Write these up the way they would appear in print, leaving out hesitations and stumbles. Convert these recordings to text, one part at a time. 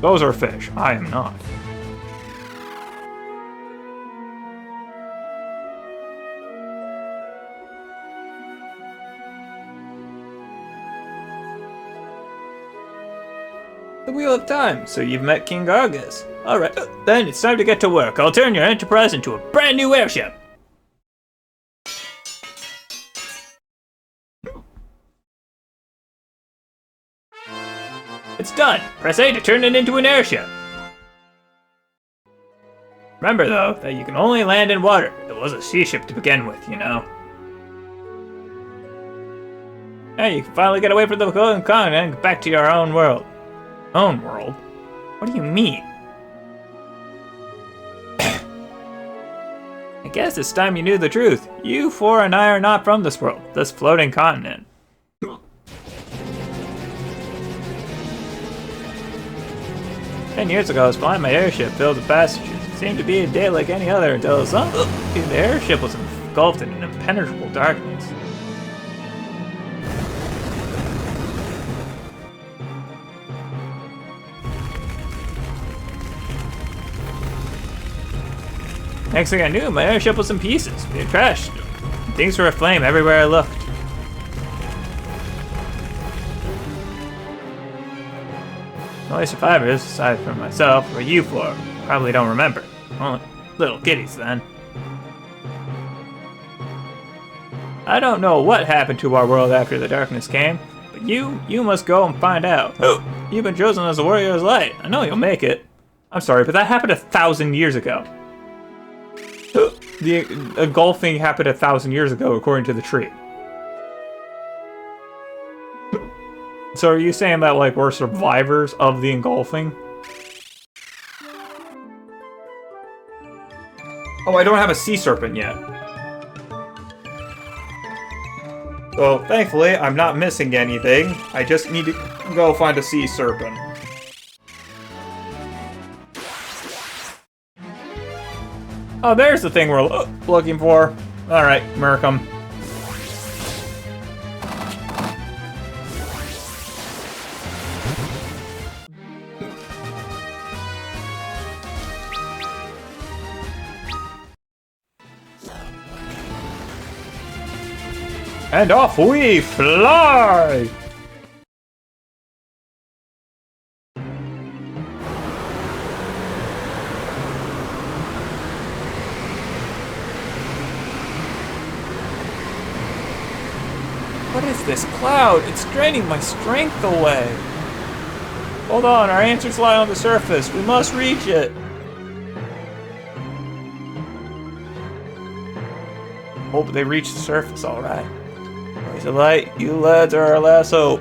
Those are fish. I am not. The Wheel of Time. So you've met King Gargus. Alright, then it's time to get to work. I'll turn your Enterprise into a brand new airship. It's done. Press A to turn it into an airship. Remember though, that you can only land in water. It was a sea ship to begin with, you know. Hey, you can finally get away from the Golden Continent and get back to your own world. Own world? What do you mean? I guess it's time you knew the truth. You four and I are not from this world, this floating continent. 10 years ago, I was flying my airship filled with passengers. It seemed to be a day like any other until the airship was engulfed in an impenetrable darkness. Next thing I knew, my airship was in pieces. It crashed. Things were aflame everywhere I looked. The only survivors, aside from myself, were you four. Probably don't remember. Only little kiddies then. I don't know what happened to our world after the darkness came, but you must go and find out. Oh, you've been chosen as the Warrior's Light. I know you'll make it. I'm sorry, but that happened 1,000 years ago. The engulfing happened 1,000 years ago, according to the tree. So are you saying that, like, we're survivors of the engulfing? Oh, I don't have a sea serpent yet. Well, thankfully, I'm not missing anything. I just need to go find a sea serpent. Oh, there's the thing we're looking for. Alright, Merkham. And off we fly! What is this cloud? It's draining my strength away. Hold on, our answers lie on the surface. We must reach it. Hope they reach the surface, alright. Raise a light, you lads are our last hope.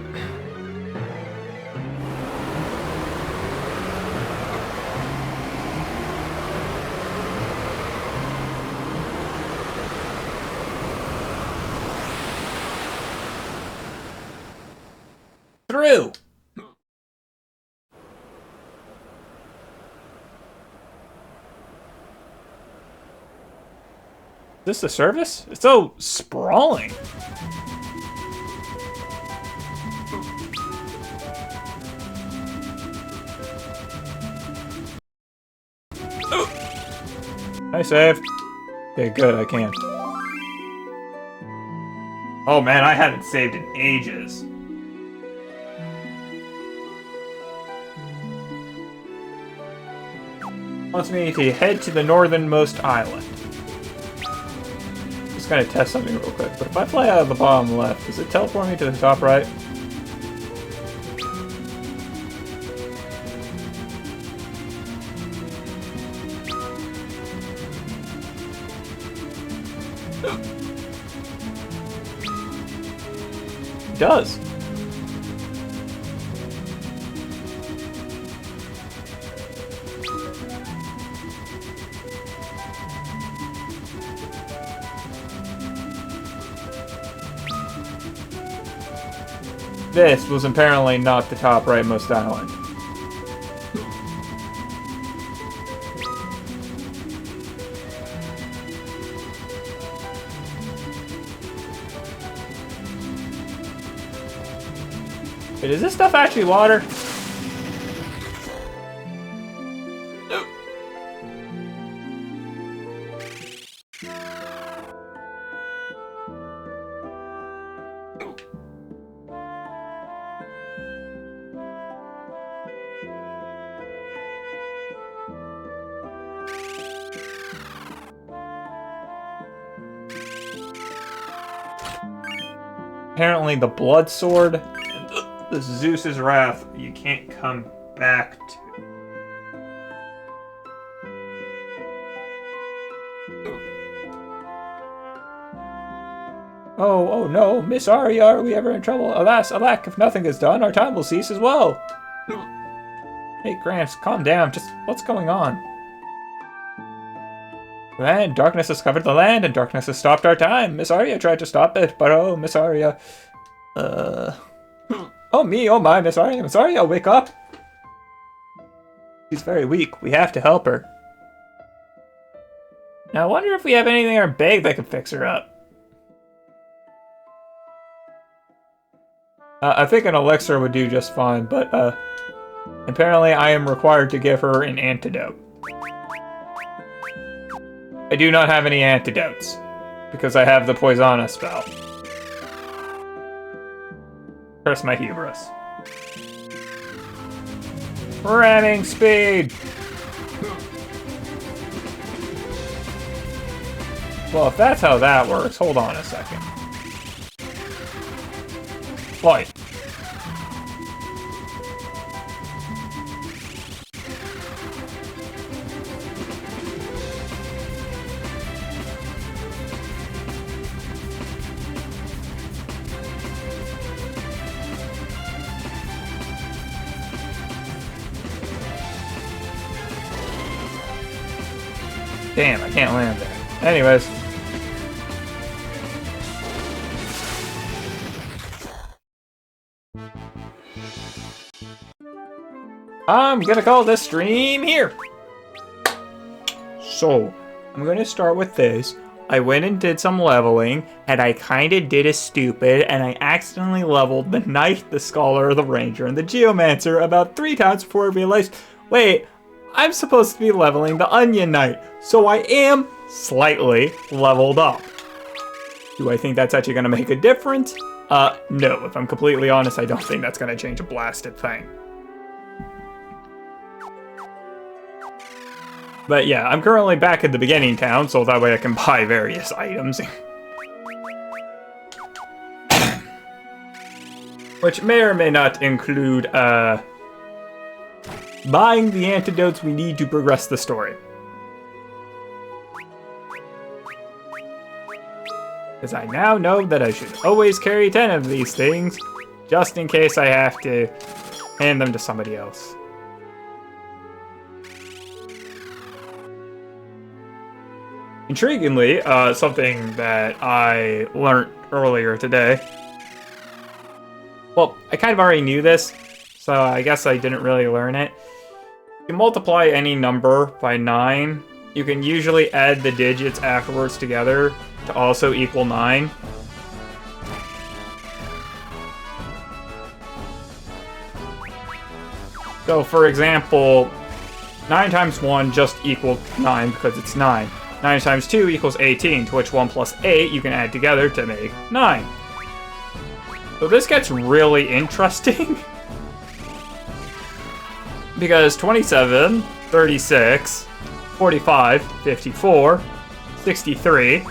Through! Is this the service? It's so sprawling. I saved. Okay, good, I can. Oh man, I haven't saved in ages. Wants me to head to the northernmost island. Just gonna test something real quick, but if I fly out of the bottom left, does it teleport me to the top right? It does. This was apparently not the top rightmost island. Wait, is this stuff actually water? apparently the blood sword and the Zeus's wrath you can't come back to. Oh no, Miss Aria, are we ever in trouble? Alas, alack, if nothing is done, our time will cease as well. Hey, Gramps, calm down. Just what's going on? Land, darkness has covered the land, and darkness has stopped our time. Miss Aria tried to stop it, but oh, Miss Aria. Oh me, oh my, Miss Aria, wake up. She's very weak. We have to help her. Now, I wonder if we have anything in our bag that could fix her up. I think an elixir would do just fine, but apparently I am required to give her an antidote. I do not have any antidotes, because I have the Poisona spell. Curse my hubris. Ramming speed! Well, if that's how that works, hold on a second. Flight. Damn, I can't land there. Anyways. I'm gonna call this stream here. So, I'm gonna start with this. I went and did some leveling, and I kinda did a stupid, and I accidentally leveled the Knight, the Scholar, the Ranger, and the Geomancer about 3 times before I realized, wait, I'm supposed to be leveling the Onion Knight, so I am slightly leveled up. Do I think that's actually gonna make a difference? No, if I'm completely honest, I don't think that's gonna change a blasted thing. But yeah, I'm currently back at the beginning town, so that way I can buy various items. Which may or may not include, buying the antidotes we need to progress the story. Because I now know that I should always carry 10 of these things, just in case I have to hand them to somebody else. Intriguingly, something that I learned earlier today. Well, I kind of already knew this, so I guess I didn't really learn it. If you multiply any number by 9, you can usually add the digits afterwards together to also equal 9. So, for example, 9 times 1 just equaled 9 because it's 9. 9 times 2 equals 18, to which 1 plus 8 you can add together to make 9. So this gets really interesting. Because 27, 36, 45, 54, 63...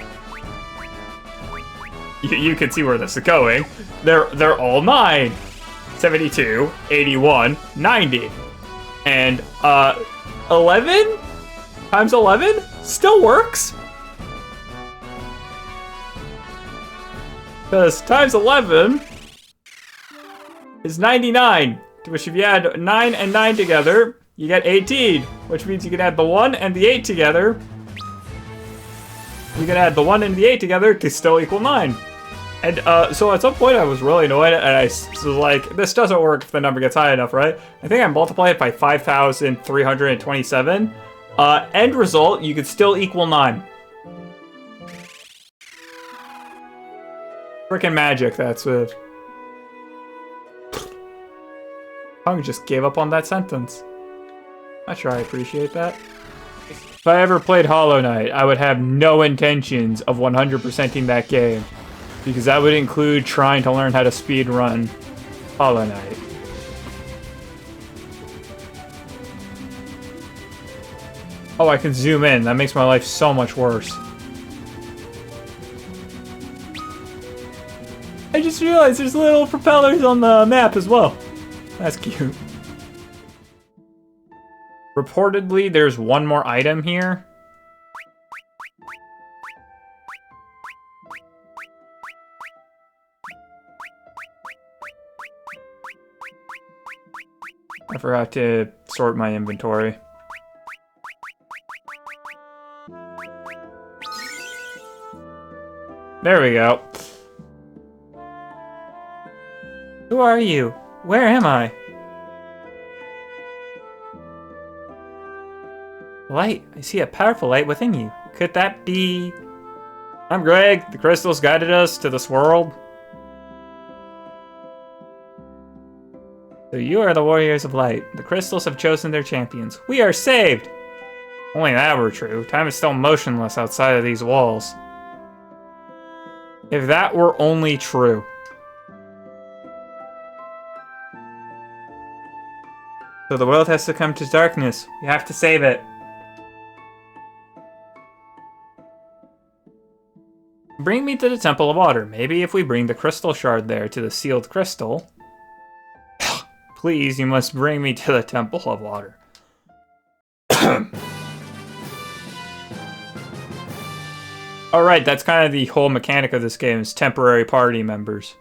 You can see where this is going. They're all 9. 72, 81, 90. And 11 times 11 still works. Because times 11 is 99. To which if you add 9 and 9 together, you get 18. Which means you can add the 1 and the 8 together. You can add the 1 and the 8 together to still equal 9. And so at some point I was really annoyed and I was like, this doesn't work if the number gets high enough, right? I think I multiplied it by 5,327. End result, you could still equal 9. Frickin' magic, that's it. Tongue just gave up on that sentence. Not sure I appreciate that. If I ever played Hollow Knight, I would have no intentions of 100%ing that game. Because that would include trying to learn how to speedrun Hollow Knight. Oh, I can zoom in. That makes my life so much worse. I just realized there's little propellers on the map as well. That's cute. Reportedly, there's one more item here. I forgot to sort my inventory. There we go. Who are you? Where am I? Light. I see a powerful light within you. Could that be... I'm Greg. The crystals guided us to this world. So you are the warriors of light. The crystals have chosen their champions. We are saved! Only that were true. Time is still motionless outside of these walls. If that were only true. So the world has succumbed to darkness. We have to save it. Bring me to the Temple of Water. Maybe if we bring the crystal shard there to the sealed crystal... Please, you must bring me to the Temple of Water. Alright, that's kind of the whole mechanic of this game, is temporary party members.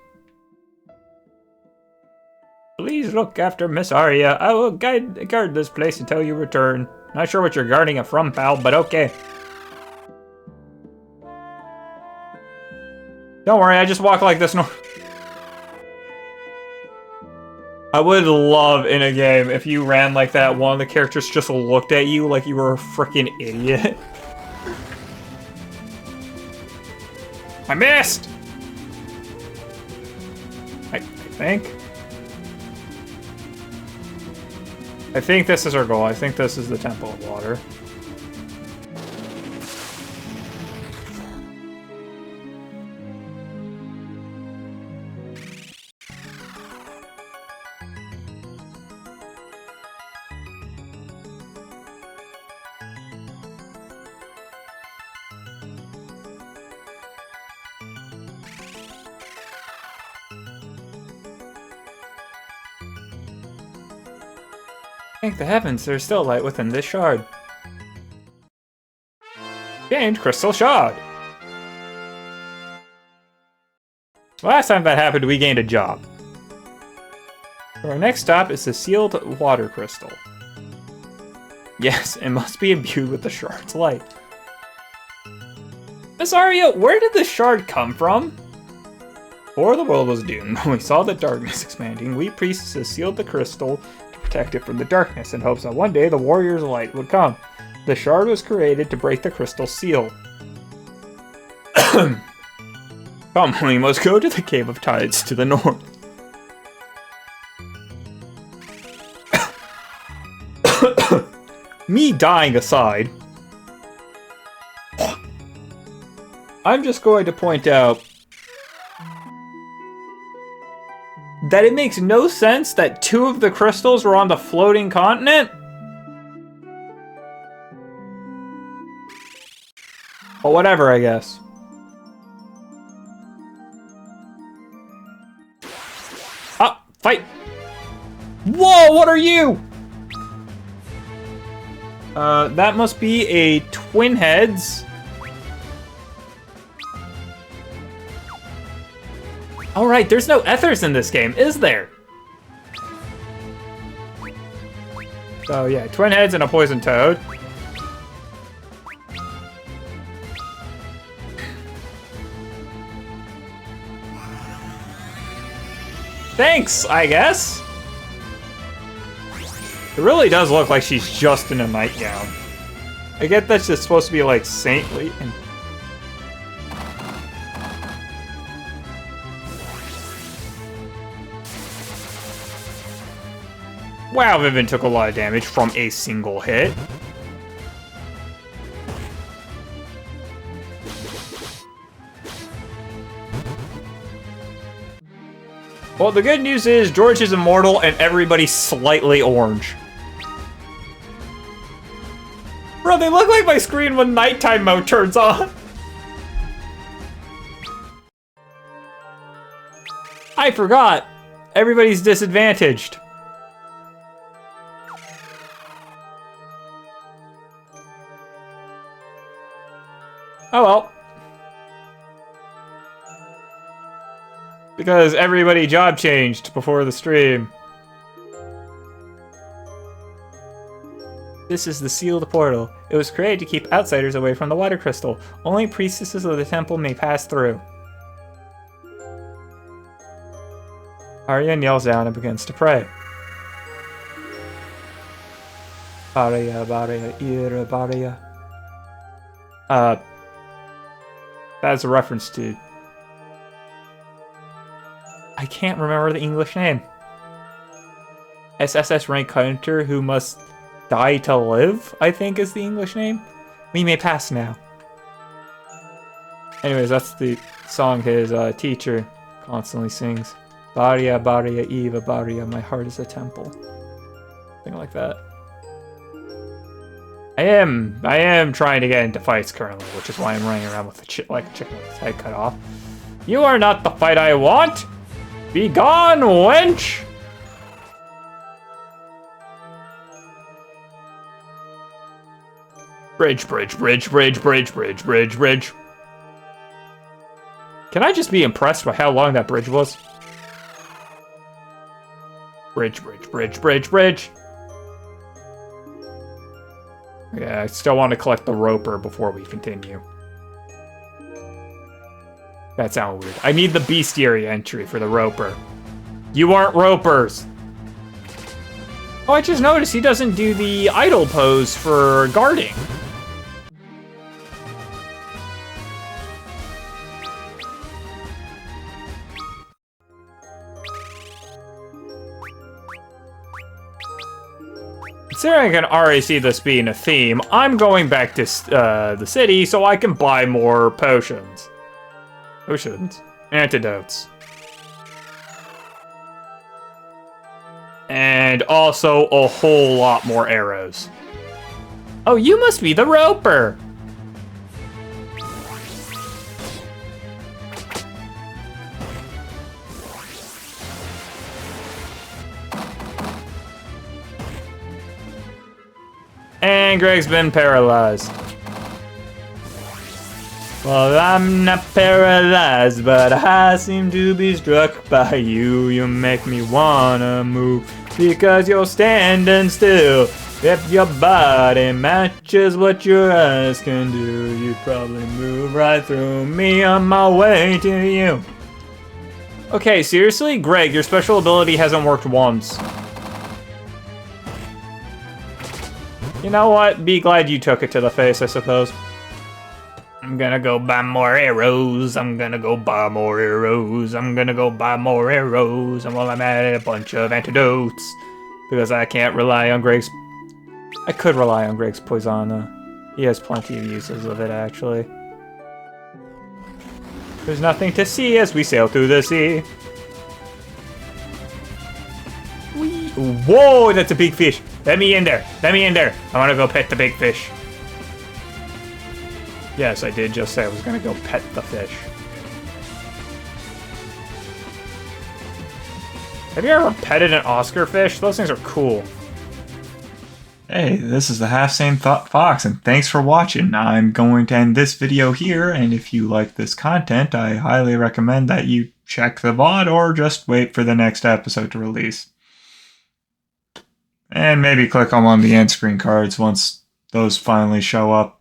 Please look after Miss Aria. I will guard this place until you return. Not sure what you're guarding it from, pal, but okay. Don't worry, I just walk like this normal. I would love in a game if you ran like that, one of the characters just looked at you like you were a freaking idiot. I missed! I think this is our goal. I think this is the Temple of Water. Thank the heavens, there's still light within this shard. Gained Crystal Shard. Last time that happened, we gained a job. So our next stop is the sealed water crystal. Yes, it must be imbued with the shard's light. Miss Aria, where did this shard come from? Before the world was doomed, when we saw the darkness expanding, we priestesses sealed the crystal to protect it from the darkness in hopes that one day the warrior's light would come. The shard was created to break the crystal seal. Come, we must go to the Cave of Tides to the north. Me dying aside, I'm just going to point out that it makes no sense that two of the crystals were on the floating continent. But whatever, I guess. Ah, fight! Whoa, what are you? That must be a Twin Heads. Alright, there's no ethers in this game, is there? So yeah, Twin Heads and a Poison Toad. Thanks, I guess. It really does look like she's just in a nightgown. I get that she's supposed to be like saintly and... Wow, Vivian took a lot of damage from a single hit. Well, the good news is George is immortal and everybody's slightly orange. Bro, they look like my screen when nighttime mode turns on. I forgot! Everybody's disadvantaged. Oh well. Because everybody job changed before the stream. This is the sealed portal. It was created to keep outsiders away from the water crystal. Only priestesses of the temple may pass through. Aria kneels down and begins to pray. Aria, Aria, Ira, Aria. That's a reference to... I can't remember the English name. SSS rank hunter who must die to live, I think is the English name. We may pass now. Anyways, that's the song his teacher constantly sings. Baria, Baria, Eva, Baria, my heart is a temple. Something like that. I am trying to get into fights currently, which is why I'm running around with like a chicken with his head cut off. You are not the fight I want! Be gone, wench! Bridge, bridge, bridge, bridge, bridge, bridge, bridge, bridge. Can I just be impressed by how long that bridge was? Bridge, bridge, bridge, bridge, bridge. Yeah, I still want to collect the roper before we continue. That sounded weird. I need the bestiary entry for the roper. You aren't ropers! Oh, I just noticed he doesn't do the idle pose for guarding. Considering I can already see this being a theme, I'm going back to the city so I can buy more potions. Potions? Antidotes. And also a whole lot more arrows. Oh, you must be the roper! And Greg's been paralyzed. Well, I'm not paralyzed, but I seem to be struck by you. You make me wanna move because you're standing still. If your body matches what your eyes can do, you'd probably move right through me on my way to you. Okay, seriously? Greg, your special ability hasn't worked once. You know what? Be glad you took it to the face, I suppose. I'm gonna go buy more arrows. I'm gonna go buy more arrows. I'm gonna go buy more arrows. And while I'm at it, a bunch of antidotes. Because I can't rely on Greg's... I could rely on Greg's Poisana. He has plenty of uses of it, actually. There's nothing to see as we sail through the sea. Whee. Whoa, that's a big fish. Let me in there. Let me in there. I want to go pet the big fish. Yes, I did just say I was going to go pet the fish. Have you ever petted an Oscar fish? Those things are cool. Hey, this is the HalfSaneFox, and thanks for watching. I'm going to end this video here, and if you like this content, I highly recommend that you check the VOD or just wait for the next episode to release. And maybe click on one of the end screen cards once those finally show up.